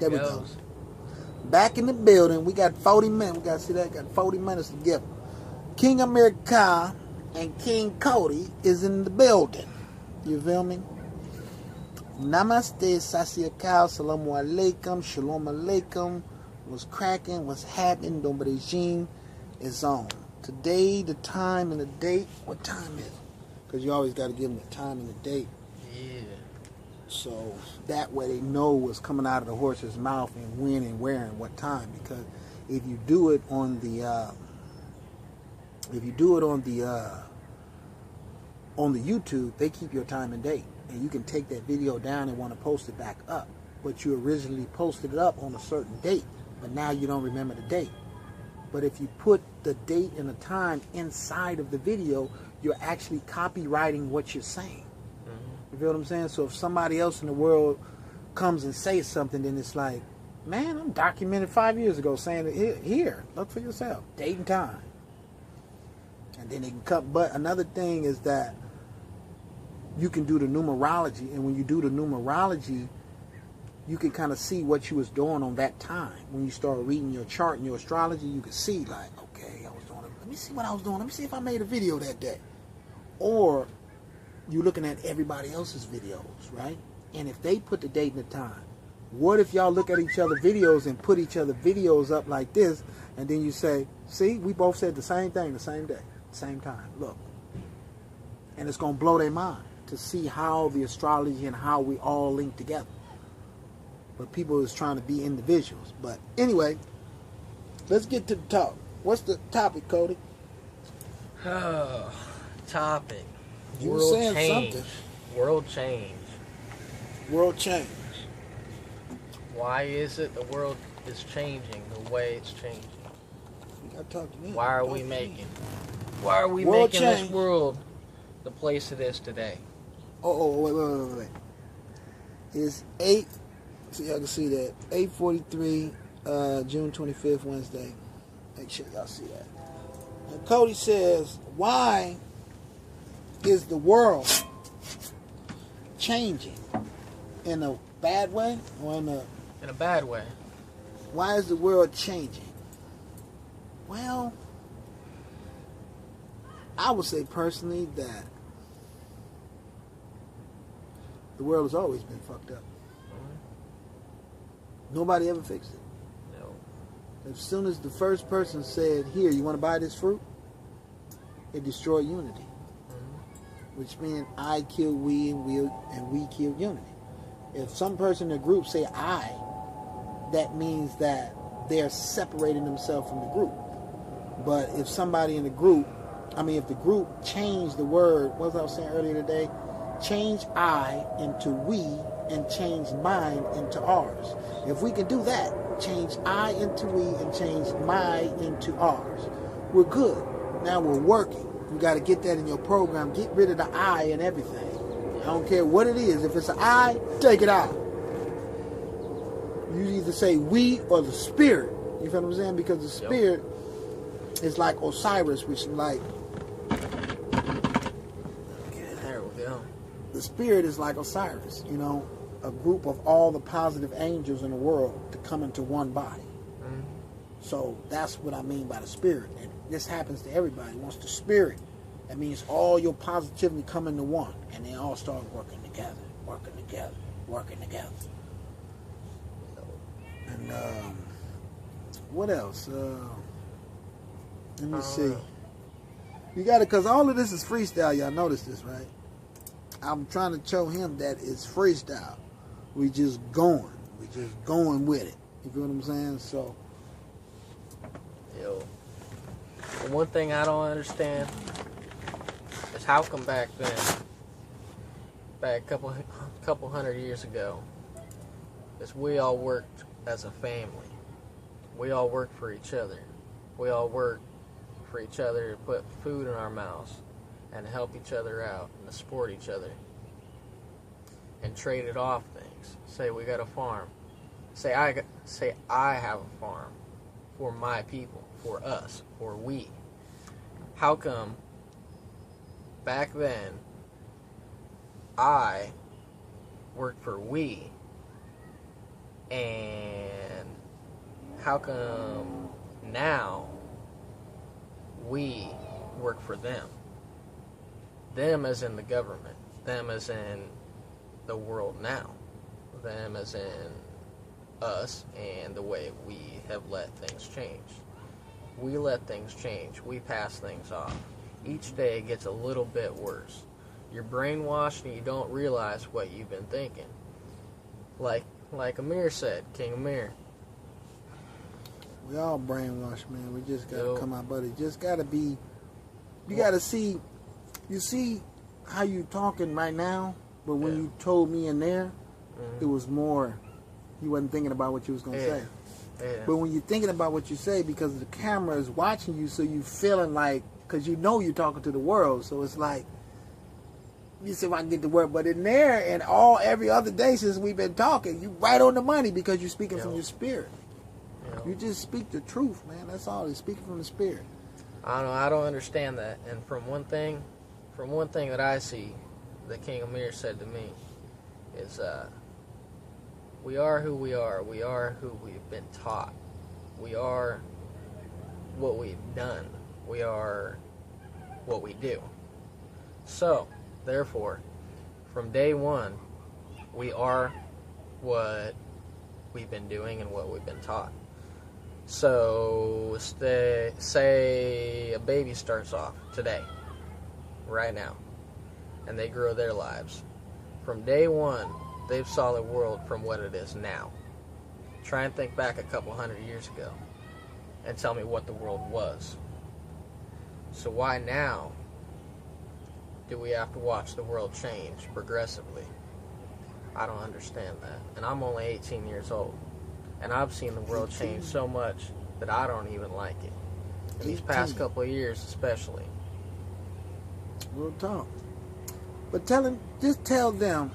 There we go. Back in the building. We got 40 minutes. We got to see that. Got 40 minutes to give. King Amir and King Cody is in the building. You feel me? Namaste, Sasiyakal, Salamu Alaikum, Shalom Alaikum. What's cracking? What's happening? Dom regime is on. Today, the time and the date. What time is it? Because you always got to give them the time and the date. Yeah. So that way they know what's coming out of the horse's mouth and when and where and what time. Because if you do it on the YouTube, they keep your time and date, and you can take that video down and want to post it back up. But you originally posted it up on a certain date, but now you don't remember the date. But if you put the date and the time inside of the video, you're actually copywriting what you're saying. You feel what I'm saying? So if somebody else in the world comes and says something, then it's like, man, I'm documented 5 years ago saying it here. Look for yourself. Date and time. And then they can cut. But another thing is that you can do the numerology. And when you do the numerology, you can kind of see what you was doing on that time. When you start reading your chart and your astrology, you can see like, okay, I was doing it. Let me see what I was doing. Let me see if I made a video that day. Or you're looking at everybody else's videos, right? And if they put the date and the time, what if y'all look at each other's videos and put each other's videos up like this, and then you say, see, we both said the same thing the same day, same time, look. And it's going to blow their mind to see how the astrology and how we all link together. But people is trying to be individuals. But anyway, let's get to the talk. What's the topic, Cody? Topic. You were saying change. Something. World change. World change. Why is it the world is changing the way it's changing? You gotta talk to me. Why are we making change. This world the place it is today? Wait. It's 8. So y'all can see that 8:43, June 25th, Wednesday. Make sure y'all see that. And Cody says, why is the world changing? In a bad way or in a bad way? Why is the world changing? Well, I would say personally that the world has always been fucked up. Nobody ever fixed it. No. As soon as the first person said, here, you want to buy this fruit? It destroyed unity. Which means I killed we and we killed unity. If some person in a group say I, that means that they're separating themselves from the group. But if somebody in the group, if the group changed the word, what was I saying earlier today? Change I into we and change mine into ours. If we can do that, change I into we and change my into ours, we're good. Now we're working. You got to get that in your program. Get rid of the I and everything. I don't care what it is. If it's an I, take it out. You either say we or the spirit. You feel what I'm saying? Because the spirit is like Osiris, which is like... There we go. The spirit is like Osiris, a group of all the positive angels in the world to come into one body. Mm-hmm. So that's what I mean by the spirit. And this happens to everybody. Once the spirit, that means all your positivity come into one, and they all start working together. And what else? Let me see. You got it, because all of this is freestyle. Y'all notice this, right? I'm trying to show him that it's freestyle. We just going with it. You feel what I'm saying? So. Yo. The one thing I don't understand is how come back then, back a couple hundred years ago, is we all worked as a family. We all worked for each other. We all worked for each other to put food in our mouths and to help each other out and to support each other and traded off things. Say we got a farm. Say I have a farm for my people, for us, for we. How come back then I worked for we And how come now we work for them? Them as in the government. Them as in the world now. Them as in us and the way we have let things change. We let things change. We pass things off. Each day gets a little bit worse. You're brainwashed and you don't realize what you've been thinking. Like Amir said, King Amir. We all brainwashed, man. We just gotta come out, buddy. Just gotta be. You gotta see. You see how you talking right now, but when you told me in there, it was more. You wasn't thinking about what you was gonna say. Yeah. But when you're thinking about what you say, because the camera is watching you, so you feeling like, because you know you're talking to the world, so it's like, you see if I can get the word, but in there and every other day since we've been talking, you right on the money because you're speaking from your spirit. You just speak the truth, man. That's all. You're speaking from the spirit. I don't understand that. And from one thing that I see that King Amir said to me is, we are who we are. We are who we've been taught. We are what we've done. We are what we do. So, therefore, from day one, we are what we've been doing and what we've been taught. So, say a baby starts off today, right now, and they grow their lives. From day one, they've saw the world from what it is now. Try and think back a couple hundred years ago and tell me what the world was. So why now do we have to watch the world change progressively? I don't understand that. And I'm only 18 years old. And I've seen the world change so much that I don't even like it. In these past couple of years especially. Real talk. But just tell them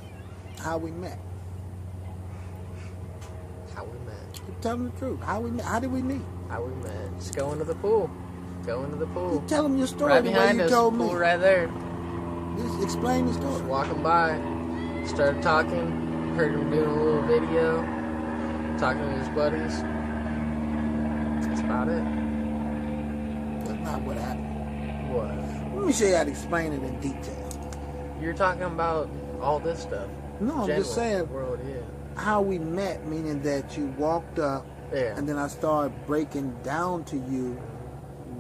how we met. How we met. Just tell them the truth. How we met. How did we meet? How we met. Just go into the pool. Go into the pool. Just tell them your story. Right the behind way you us. told Pool me. right there. Just explain the story. Just walking by. Started talking. Heard him doing a little video. Talking to his buddies. That's about it. That's not what happened. What? Let me show you how to explain it in detail. You're talking about all this stuff. No, I'm just saying The world, how we met, meaning that you walked up and then I started breaking down to you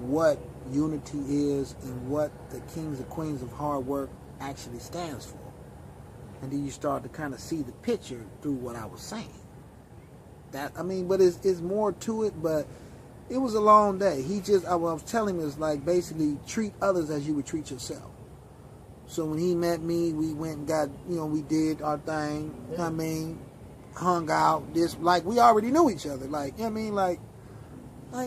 what unity is and what the kings and queens of hard work actually stands for. And then you start to kind of see the picture through what I was saying. But it's more to it, but it was a long day. I was telling him, it's like basically treat others as you would treat yourself. So when he met me, we went and got, we did our thing, hung out, like we already knew each other, like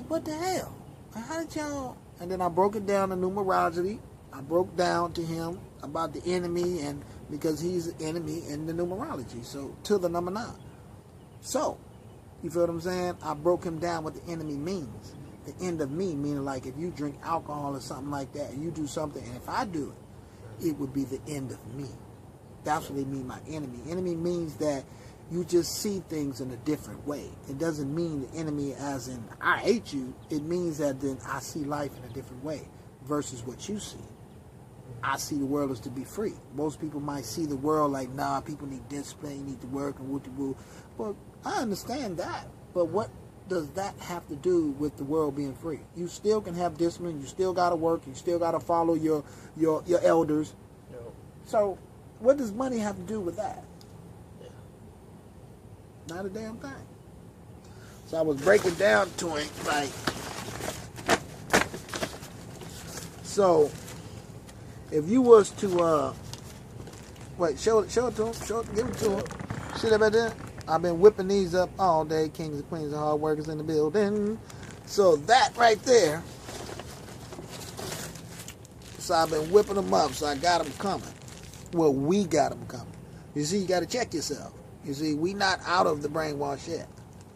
what the hell? How did y'all? And then I broke it down to numerology. I broke down to him about the enemy, and because he's the enemy in the numerology, so to the number 9. So, you feel what I'm saying? I broke him down what the enemy means. The end of me, meaning like if you drink alcohol or something like that, and you do something, and if I do it, it would be the end of me. That's what they mean by enemy. Enemy means that you just see things in a different way. It doesn't mean the enemy as in I hate you. It means that then I see life in a different way versus what you see. I see the world as to be free. Most people might see the world like, nah, people need discipline, you need to work and woo-de-woo. Well, I understand that. But what does that have to do with the world being free? You still can have discipline. You still got to work. You still got to follow your elders. Yep. So what does money have to do with that? Yeah. Not a damn thing. So I was breaking down to him like, so if you was to show it to him, give it to him. See that right there? I've been whipping these up all day. Kings and queens and hard workers in the building. So that right there. So I've been whipping them up. So I got them coming. Well, we got them coming. You see, you got to check yourself. You see, we not out of the brainwash yet.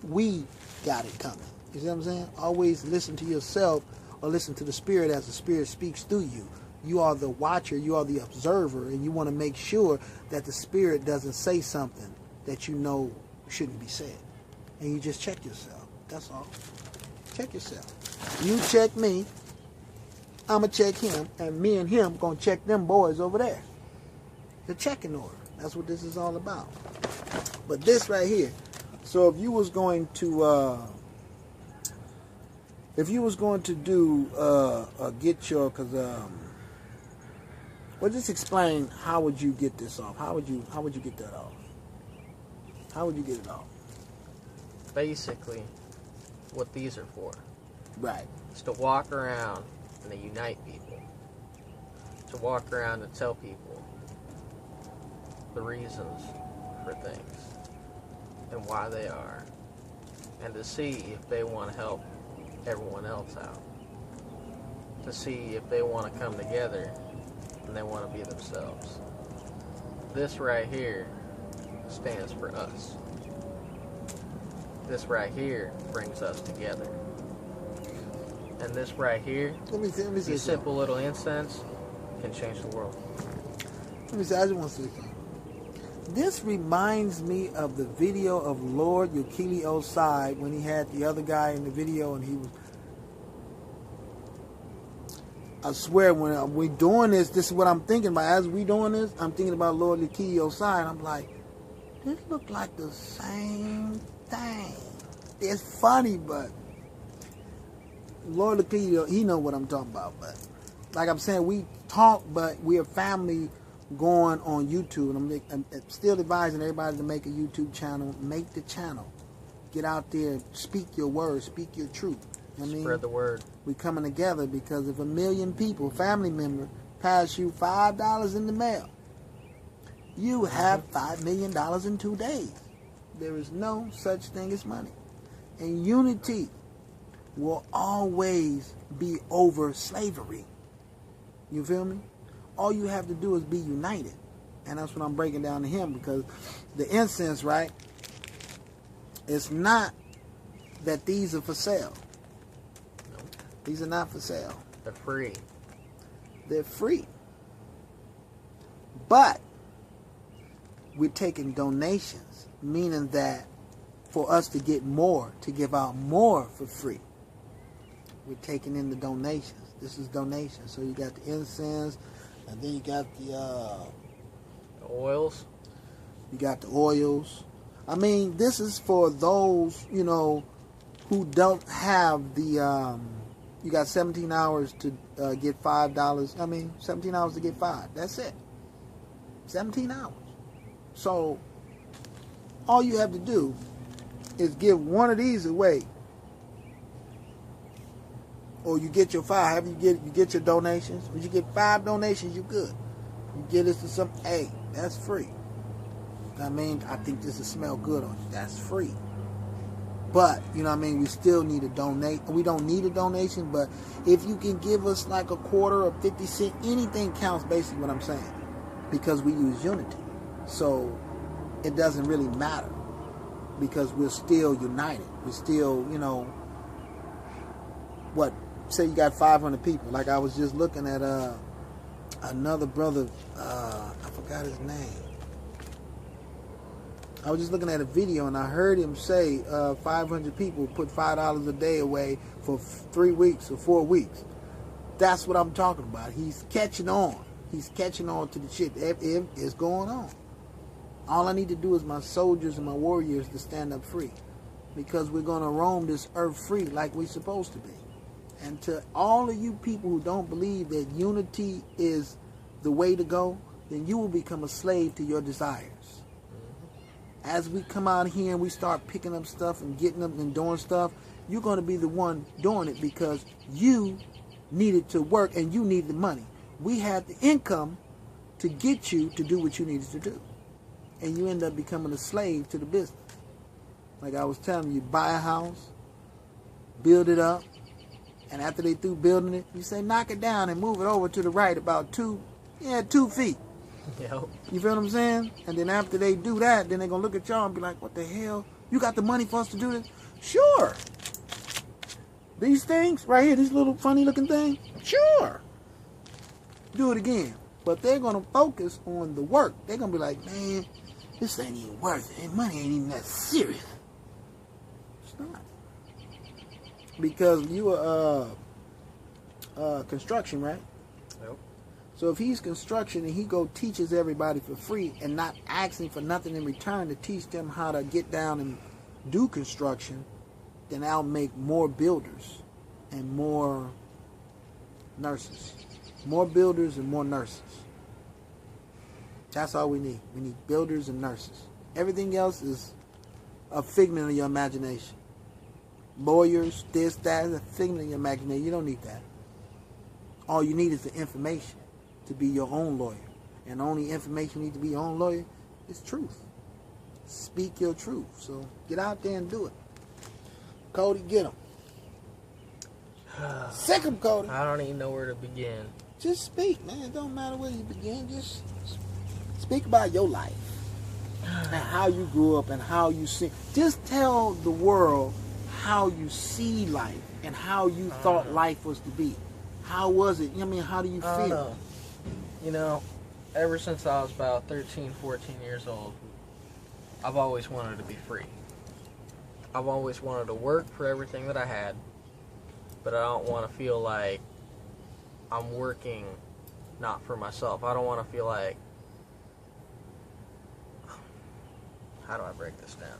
We got it coming. You see what I'm saying? Always listen to yourself or listen to the Spirit as the Spirit speaks through you. You are the watcher. You are the observer. And you want to make sure that the Spirit doesn't say something that you know shouldn't be said. and you just check yourself. That's all. Check yourself. You check me, I'ma check him, and me and him gonna check them boys over there. The checking order. That's what this is all about. But this right here. So if you was going to do get your, well, just explain how would you get this off? How would you get that off? How would you get it off? Basically, what these are for. Right. It's to walk around and to unite people. To walk around and tell people the reasons for things and why they are. And to see if they want to help everyone else out. To see if they want to come together and they want to be themselves. This right here stands for us. This right here brings us together. And this right here, let me see these simple little incense can change the world. Let me say, I just want to say something. This reminds me of the video of Lord Yukili Osai when he had the other guy in the video and he was... I swear, when we're doing this is what I'm thinking about. As we doing this, I'm thinking about Lord Yukili Osai, and I'm like, this look like the same thing. It's funny, but Lord Yukili, he know what I'm talking about. But like I'm saying, we talk, but we're a family going on YouTube, and I'm still advising everybody to make a YouTube channel. Make the channel. Get out there, speak your words, speak your truth. You know what I mean? Spread the word. We're coming together because if 1 million people, family member, pass you $5 in the mail, you have $5 million in 2 days. There is no such thing as money. And unity will always be over slavery. You feel me? All you have to do is be united. And that's what I'm breaking down to him, because the incense, right? It's not that these are for sale. These are not for sale. They're free. They're free. But we're taking donations, meaning that for us to get more, to give out more for free, we're taking in the donations. This is donations. So you got the incense, and then you got the oils. You got the oils. I mean, this is for those, you know, who don't have the... you got 17 hours to get $5. I mean, 17 hours to get 5. That's it. 17 hours. So, all you have to do is give one of these away. Or you get your 5. You get your donations. When you get 5 donations, you're good. You get this to some... Hey, that's free. I mean, I think this will smell good on you. That's free. But, you know what I mean, we still need to donate. We don't need a donation, but if you can give us like a quarter or 50 cents, anything counts, basically what I'm saying. Because we use unity. So, it doesn't really matter. Because we're still united. We're still, you know, what, say you got 500 people. Like I was just looking at another brother, I forgot his name. I was just looking at a video and I heard him say 500 people put $5 a day away for 3 weeks or 4 weeks. That's what I'm talking about. He's catching on. He's catching on to the shit. It's going on. All I need to do is my soldiers and my warriors to stand up free. Because we're going to roam this earth free like we're supposed to be. And to all of you people who don't believe that unity is the way to go, then you will become a slave to your desires. As we come out here and we start picking up stuff and getting up and doing stuff, you're going to be the one doing it because you needed to work and you needed the money. We had the income to get you to do what you needed to do. And you end up becoming a slave to the business. Like I was telling you, buy a house, build it up, and after they through building it, you say knock it down and move it over to the right about 2 feet. Yep. You feel what I'm saying? And then after they do that, then they're going to look at y'all and be like, what the hell? You got the money for us to do this? Sure. These things right here, these little funny looking things? Sure. Do it again. But they're going to focus on the work. They're going to be like, man, this ain't even worth it. Money ain't even that serious. not. Because you are construction, right? Yep. So if he's construction and he go teaches everybody for free and not asking for nothing in return to teach them how to get down and do construction, then I'll make more builders and more nurses. More builders and more nurses. That's all we need. We need builders and nurses. Everything else is a figment of your imagination. Lawyers, this, that, is a figment of your imagination. You don't need that. All you need is the information to be your own lawyer. And the only information you need to be your own lawyer is truth. Speak your truth. So get out there and do it. Cody, get him. Sick him, Cody. I don't even know where to begin. Just speak, man. It don't matter where you begin. Just speak about your life and how you grew up and how you see. Just tell the world how you see life and how you thought life was to be. How was it? I mean, how do you feel? I don't know. You know, ever since I was about 13, 14 years old, I've always wanted to be free. I've always wanted to work for everything that I had, but I don't want to feel like I'm working not for myself. I don't want to feel like, how do I break this down?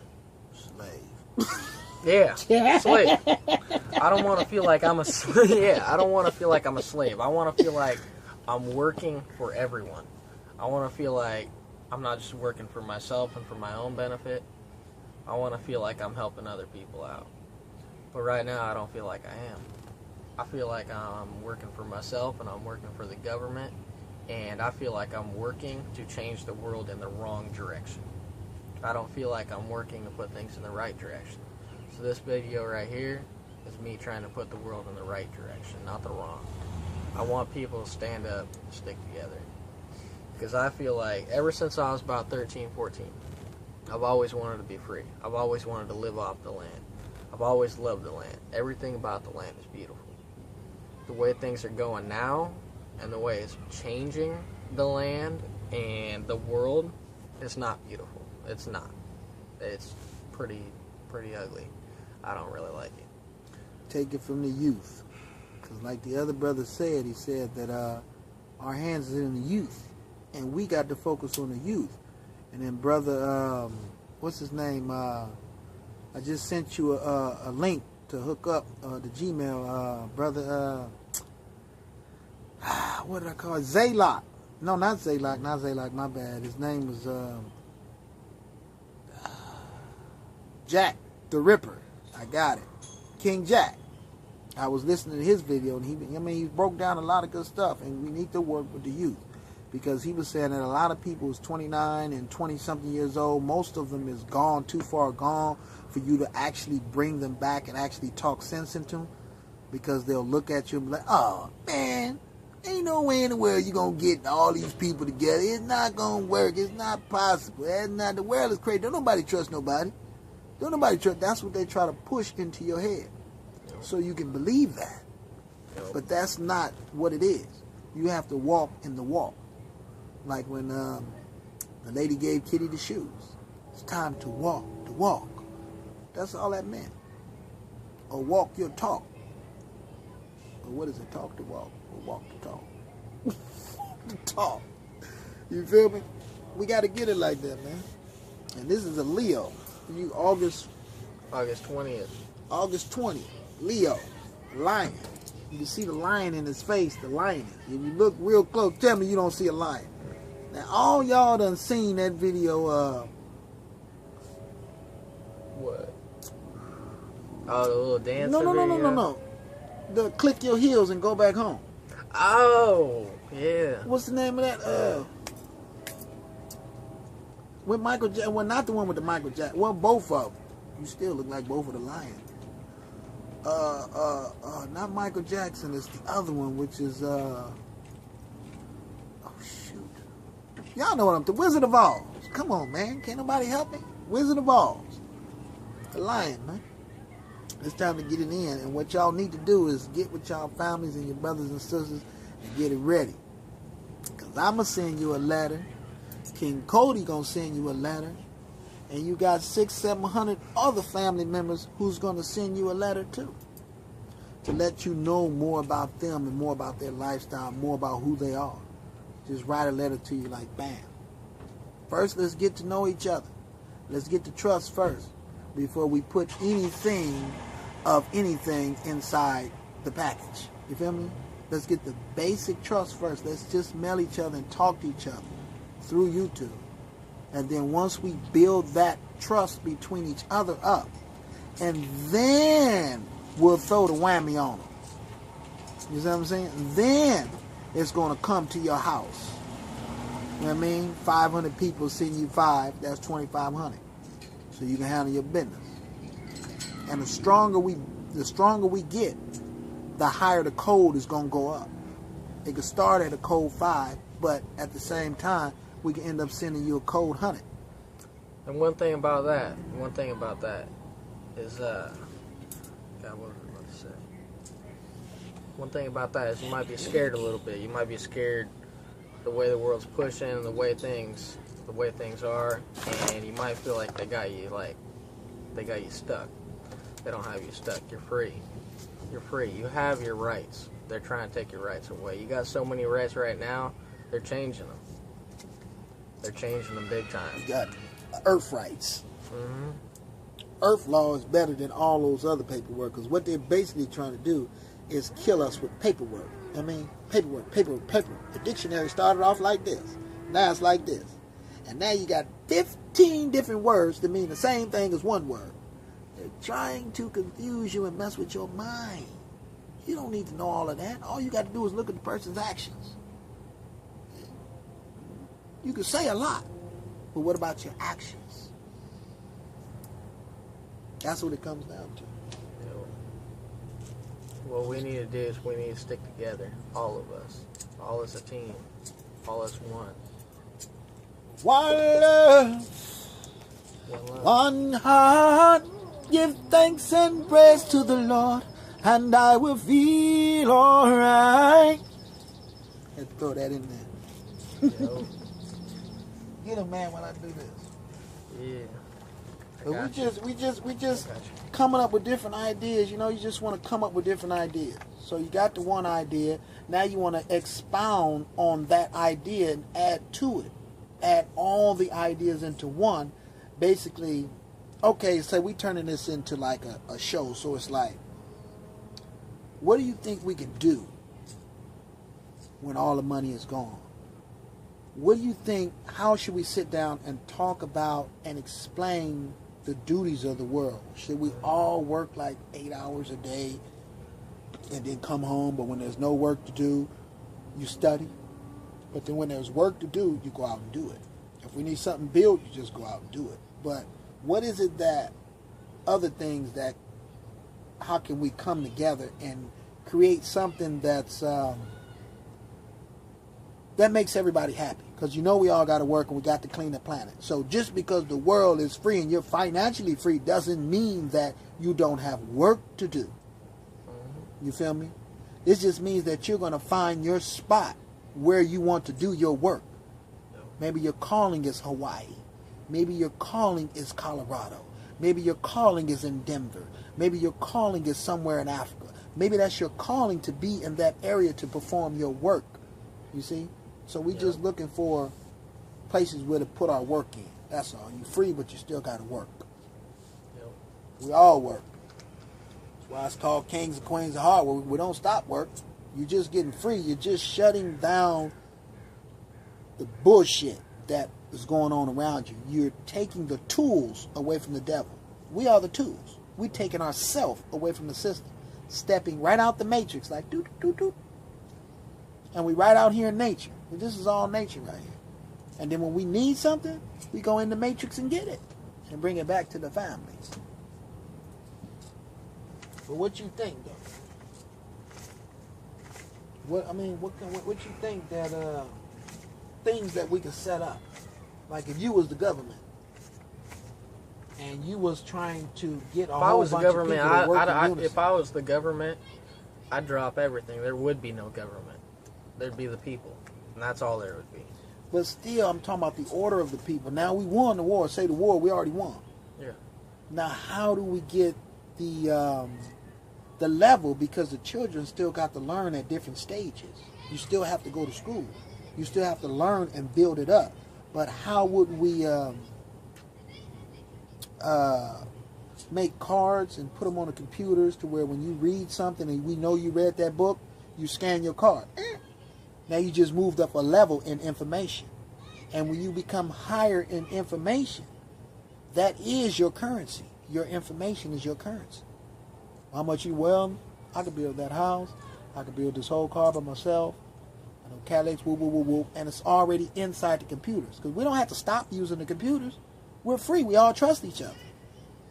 Slave. Yeah, slave. I don't want to feel like I'm a slave. Yeah, I don't want to feel like I'm a slave. I want to feel like I'm working for everyone. I want to feel like I'm not just working for myself and for my own benefit. I want to feel like I'm helping other people out. But right now, I don't feel like I am. I feel like I'm working for myself and I'm working for the government. And I feel like I'm working to change the world in the wrong direction. I don't feel like I'm working to put things in the right direction. So this video right here is me trying to put the world in the right direction, not the wrong. I want people to stand up and stick together. Because I feel like ever since I was about 13, 14, I've always wanted to be free. I've always wanted to live off the land. I've always loved the land. Everything about the land is beautiful. The way things are going now and the way it's changing the land and the world is not beautiful. It's not. It's pretty ugly. I don't really like it. Take it from the youth. Because like the other brother said, he said that our hands are in the youth. And we got to focus on the youth. And then brother, what's his name? I just sent you a link to hook up the Gmail. Brother, what did I call it? Zaylock. No, not Zaylock, my bad. His name was Jack the Ripper. I got it. King Jack. I was listening to his video, and he broke down a lot of good stuff, and we need to work with the youth. Because he was saying that a lot of people is 29 and 20-something years old. Most of them is gone, too far gone for you to actually bring them back and actually talk sense into them. Because they'll look at you and be like, oh, man, ain't no way in the world you're going to get all these people together. It's not going to work. It's not possible. The world is crazy. Don't nobody trust nobody. Don't nobody trust. That's what they try to push into your head. So you can believe that. But that's not what it is. You have to walk in the walk. Like when the lady gave Kitty the shoes. It's time to walk the walk. That's all that meant. Or walk your talk. Or what is it? Talk to walk. Or walk to talk. To talk. You feel me? We got to get it like that, man. And this is a Leo. You August 20th. August 20th. Leo. Lion. You can see the lion in his face, the lion. If you look real close, tell me you don't see a lion. Now, all y'all done seen that video. What? Oh, the little dancer No. The click your heels and go back home. Oh, yeah. What's the name of that? With Michael Jackson. Well, not the one with the Michael Jackson. Well, both of them. You still look like both of the lions. Not Michael Jackson. It's the other one, which is oh shoot. Y'all know what I'm talking. Wizard of Oz. Come on, man. Can't nobody help me? Wizard of Oz. The lion, man. It's time to get it in. And what y'all need to do is get with y'all families and your brothers and sisters and get it ready. Because I'm going to send you a letter. King Cody going to send you a letter. And you got 600-700 other family members who's going to send you a letter too, to let you know more about them and more about their lifestyle, more about who they are. Just write a letter to you like bam. First, let's get to know each other. Let's get to trust first before we put anything of anything inside the package. You feel me? Let's get the basic trust first. Let's just mail each other and talk to each other through YouTube. And then once we build that trust between each other up, and then we'll throw the whammy on them. You see what I'm saying? Then it's going to come to your house. You know what I mean? 500 people send you 5, that's 2,500. So you can handle your business. And the stronger we get, the higher the code is going to go up. It could start at a code 5, but at the same time, we can end up sending you a code 100. And one thing about that is, God, what was I about to say? One thing about that is you might be scared a little bit. You might be scared the way the world's pushing, the way things are, and you might feel like they got you stuck. They don't have you stuck. You're free. You're free. You have your rights. They're trying to take your rights away. You got so many rights right now, they're changing them. They're changing them big time. You got earth rights. Mm-hmm. Earth law is better than all those other paperwork, because what they're basically trying to do is kill us with paperwork. I mean, paperwork. The dictionary started off like this. Now it's like this. And now you got 15 different words that mean the same thing as one word. They're trying to confuse you and mess with your mind. You don't need to know all of that. All you got to do is look at the person's actions. You can say a lot, but what about your actions? That's what it comes down to. What we need to do is we need to stick together, all of us, all as a team, all as one. One love, one heart, give thanks and praise to the Lord, and I will feel alright. Let's throw that in there. Yo. Get him, man, when I do this. Yeah. But we just coming up with different ideas. You know, you just want to come up with different ideas. So you got the one idea. Now you want to expound on that idea and add to it. Add all the ideas into one. Basically, okay, so we turning this into like a show. So it's like, what do you think we can do when all the money is gone? What do you think, how should we sit down and talk about and explain the duties of the world? Should we all work like 8 hours a day and then come home, but when there's no work to do, you study? But then when there's work to do, you go out and do it. If we need something built, you just go out and do it. But what is it that, other things that, how can we come together and create something that's, that makes everybody happy? Because you know we all got to work and we got to clean the planet. So just because the world is free and you're financially free doesn't mean that you don't have work to do. You feel me? This just means that you're going to find your spot where you want to do your work. Maybe your calling is Hawaii. Maybe your calling is Colorado. Maybe your calling is in Denver. Maybe your calling is somewhere in Africa. Maybe that's your calling, to be in that area to perform your work. You see? So we just looking for places where to put our work in. That's all. You're free, but you still got to work. Yep. We all work. That's why it's called Kings and Queens of Heart. We don't stop work. You're just getting free. You're just shutting down the bullshit that is going on around you. You're taking the tools away from the devil. We are the tools. We're taking ourselves away from the system. Stepping right out the matrix like doo doo doo. And we right out here in nature. This is all nature right here. And then when we need something, we go in the matrix and get it. And bring it back to the families. But what you think, though? What you think that things that we could set up? Like if you was the government and you was trying to get a whole bunch of people to work in unison. If I was the government, I'd drop everything. There would be no government. There'd be the people, and that's all there would be. But still, I'm talking about the order of the people. Now we won the war. Say the war, we already won. Yeah. Now, how do we get the level? Because the children still got to learn at different stages. You still have to go to school. You still have to learn and build it up. But how would we make cards and put them on the computers to where when you read something and we know you read that book, you scan your card. Now you just moved up a level in information. And when you become higher in information, that is your currency. Your information is your currency. How much you, well, I could build that house. I could build this whole car by myself. I know Cadillacs, whoop, whoop, whoop, whoop. And it's already inside the computers. Because we don't have to stop using the computers. We're free. We all trust each other.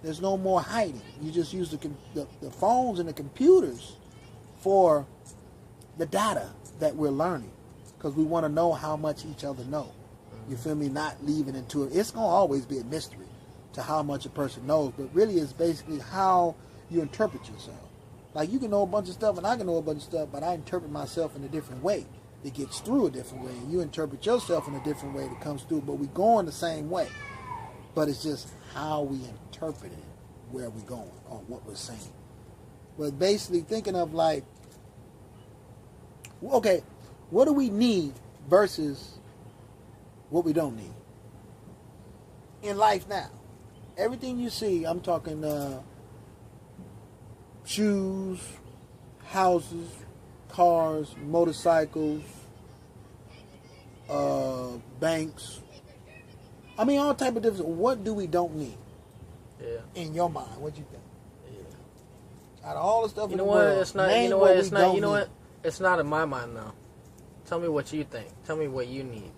There's no more hiding. You just use the phones and the computers for the data that we're learning. Because we want to know how much each other know. You feel me? Not leaving into it. It's going to always be a mystery to how much a person knows. But really it's basically how you interpret yourself. Like you can know a bunch of stuff and I can know a bunch of stuff, but I interpret myself in a different way. It gets through a different way. And you interpret yourself in a different way that comes through. But we going the same way. But it's just how we interpret it, where we're going, or what we're saying. But basically thinking of like, okay, what do we need versus what we don't need in life now? Everything you see, I'm talking shoes, houses, cars, motorcycles, banks. I mean, all type of different. What do we don't need? Yeah. In your mind, what you think? Yeah. Out of all the stuff You in know the what? world, It's not. name You know what what? we It's not. don't You know need. what? It's not in my mind though. Tell me what you think. Tell me what you need.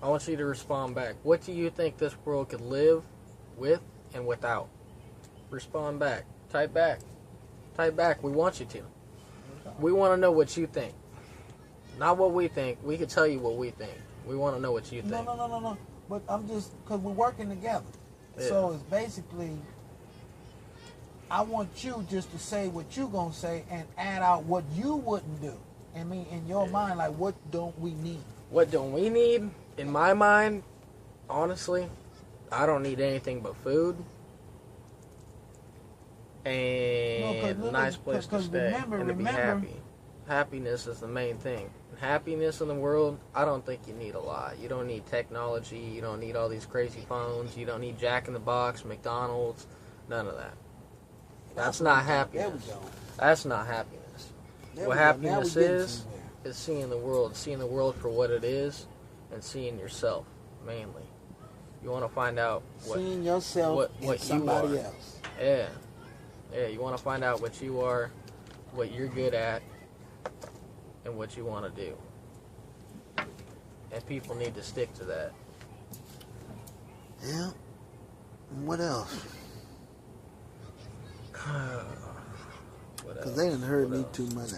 I want you to respond back. What do you think this world could live with and without? Respond back. Type back. Type back. We want you to. We want to know what you think. Not what we think. We can tell you what we think. We want to know what you think. No. But I'm just, because we're working together. Yeah. So it's basically, I want you just to say what you're going to say and add out what you wouldn't do. I mean, in your mind, like, what don't we need? What don't we need? In my mind, honestly, I don't need anything but food and a nice place to stay and to be happy. Happiness is the main thing. Happiness in the world, I don't think you need a lot. You don't need technology. You don't need all these crazy phones. You don't need Jack in the Box, McDonald's, none of that. That's not happiness. There we go. That's not happiness. What happiness is seeing the world for what it is, and seeing yourself mainly. You want to find out what seeing yourself what and somebody you are. else. Yeah. You want to find out what you are, what you're good at, and what you want to do. And people need to stick to that. Yeah. And what else? Because they done heard me too much.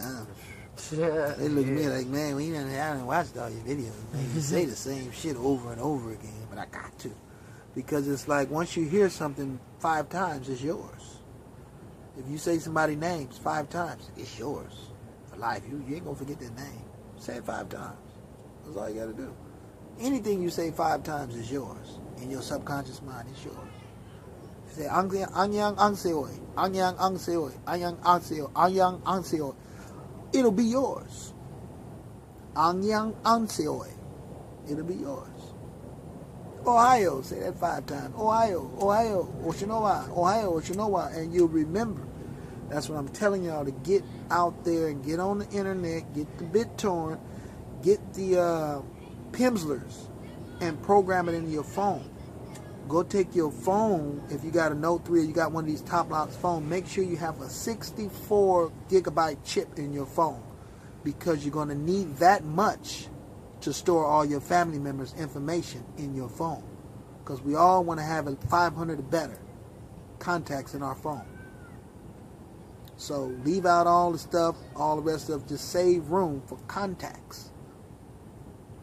They look at me like, man, we done watched all your videos. Man, you say the same shit over and over again, but I got to. Because it's like, once you hear something 5 times, it's yours. If you say somebody's name 5 times, it's yours. For life, you ain't going to forget their name. Say it 5 times. That's all you got to do. Anything you say 5 times is yours. In your subconscious mind, it's yours. You say, Anyang Angseoy, Anyang Angseoy, Anyang Angseoy, Anyang Angseoy. It'll be yours. Anyang Angseoy. It'll be yours. Ohio, say that 5 times. Ohio, Oshinowa, Ohio, Oshinowa, and you'll remember. That's what I'm telling y'all, to get out there and get on the internet, get the BitTorrent, get the Pimslers, and program it into your phone. Go take your phone, if you got a Note 3 or you got one of these top lots phone, make sure you have a 64 gigabyte chip in your phone, because you're going to need that much to store all your family members' information in your phone. Because we all want to have 500 or better contacts in our phone. So leave out all the stuff, all the rest of it, just save room for contacts.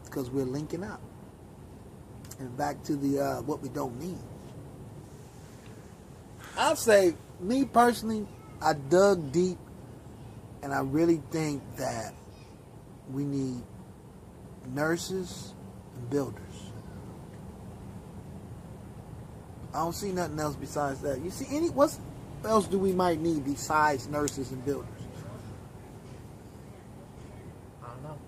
Because we're linking up. And back to the what we don't need. I'll say, me personally, I dug deep, and I really think that we need nurses and builders. I don't see nothing else besides that. You see what else do we might need besides nurses and builders? I don't know.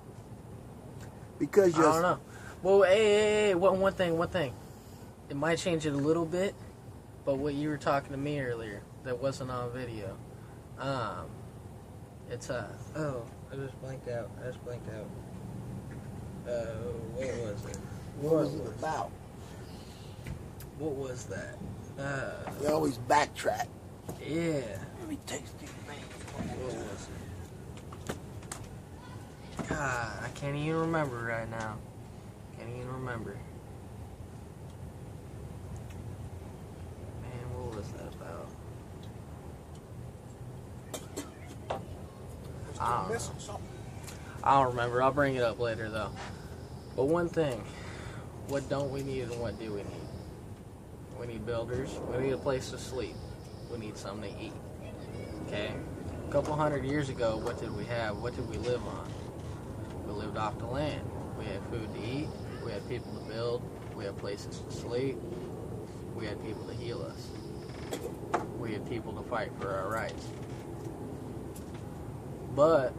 Because I don't know. Well, hey, one thing. It might change it a little bit, but what you were talking to me earlier that wasn't on video. It's oh, I just blanked out. What was it? What was it about? What was that? We always backtrack. Yeah. Let me taste these things. What was it? God, I can't even remember right now. Can't even remember. Man, what was that about? I don't remember. I'll bring it up later, though. But one thing. What don't we need and what do we need? We need builders. We need a place to sleep. We need something to eat. Okay? A couple hundred years ago, what did we have? What did we live on? We lived off the land. We had food to eat. We had people to build. We had places to sleep. We had people to heal us. We had people to fight for our rights. But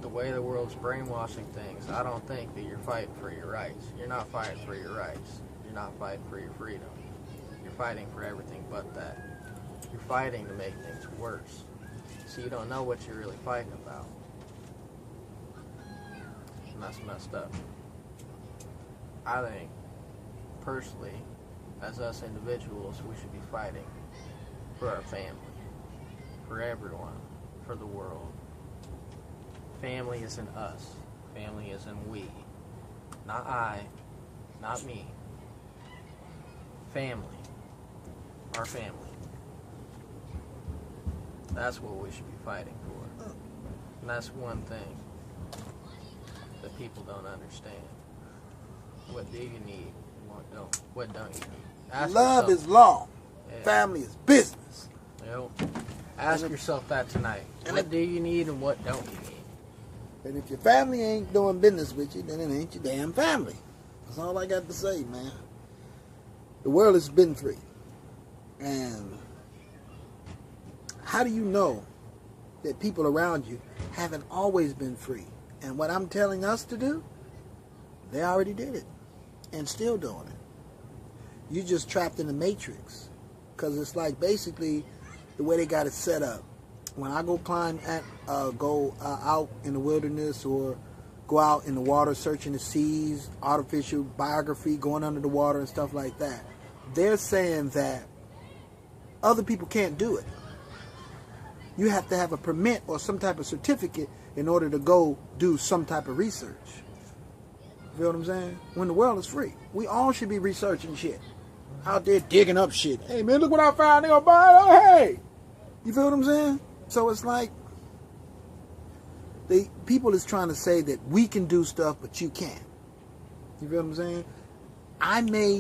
the way the world's brainwashing things, I don't think that you're fighting for your rights. You're not fighting for your rights. You're not fighting for your freedom. You're fighting for everything but that. You're fighting to make things worse. So you don't know what you're really fighting about. And that's messed up. I think, personally, as us individuals, we should be fighting for our family, for everyone, for the world. Family isn't us. Family isn't we. Not I. Not me. Family. Our family. That's what we should be fighting for. And that's one thing that people don't understand. What do you need? What don't you need? Ask Love yourself, is law. Yeah. Family is business. Ask yourself that tonight. What do you need and what don't you need? And if your family ain't doing business with you, then it ain't your damn family. That's all I got to say, man. The world has been free. And how do you know that people around you haven't always been free? And what I'm telling us to do, they already did it. And still doing it. You're just trapped in the matrix. Because it's like basically the way they got it set up. When I go out in the wilderness or go out in the water searching the seas, artificial biography, going under the water and stuff like that, they're saying that other people can't do it. You have to have a permit or some type of certificate in order to go do some type of research. You feel what I'm saying? When the world is free, we all should be researching shit. Out there digging up shit. Hey man, look what I found. They gonna buy it. Oh, hey. You feel what I'm saying? So it's like people is trying to say that we can do stuff, but you can't. You feel what I'm saying? I made